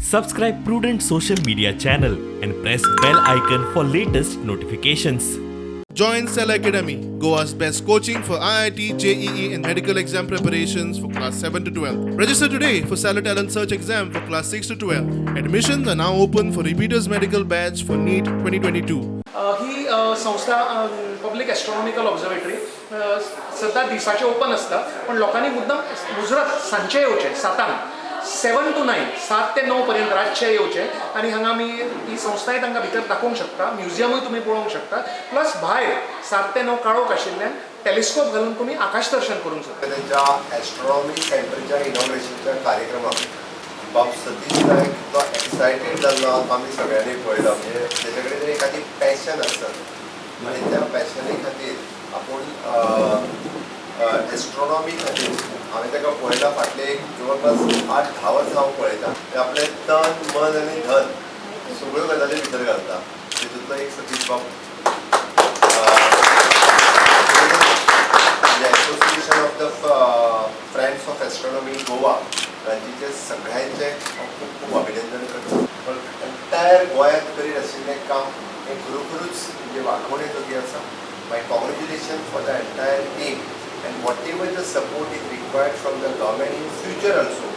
Subscribe Prudent social media channel and press bell icon for latest notifications. Join Cell Academy, Goa's best coaching for IIT, JEE, and medical exam preparations for class 7 to 12. Register today for Cell Talent Search exam for class 6 to 12. Admissions are now open for repeaters medical batch for NEET 2022. ही संस्था public एस्ट्रॉनॉमिकल observatory सध्या दिसाचे open असता पण लोकांनी मुद्दाम मुजरत सांचे येवचे 7 to 9 7 ते 9 पर्यंत रातचे येवचे आणि हांगा आमी ही संस्थाय तांकां भितर दाखोवंक शकता म्युझियमूय तुमी पळोवंक शकता प्लस भायर 7 ते 9 काळोख आशिल्ल्यान टेलिस्कोप घालून तुमी आकाश दर्शन करूंक शकता. त्यांच्या एस्ट्रॉनॉमी सेंटरच्या इनॉग्रेशनच्या कार्यक्रमाक बाब सतीश नायक तो एक्सायटेड जाल्लो आमी सगळ्यांनी पळयलो. म्हणजे तेजे कडेन एखादी पॅशन आसता आनी त्या पॅशनी खातीर आपूण एस्ट्रॉनॉमी खातीर हांवें ताका पळयला फाटले जवळपास 8-10 वर्सां हांव पळयता. आपलें तन मन आनी धन सगळ्यो गजाली भितर घालता. तितूंतलो एक सतीश बाब association of the friends of astronomy Goa राज्याचे सगळ्यांचे खूब खूब अभिनंदन करता. पण एंटायर गोंयांत करीत आशिल्लें काम हें खरोखरूच म्हणजे वाखवणेजोगी आसा. My congratulations for the entire team and whatever the support is required from the government in future also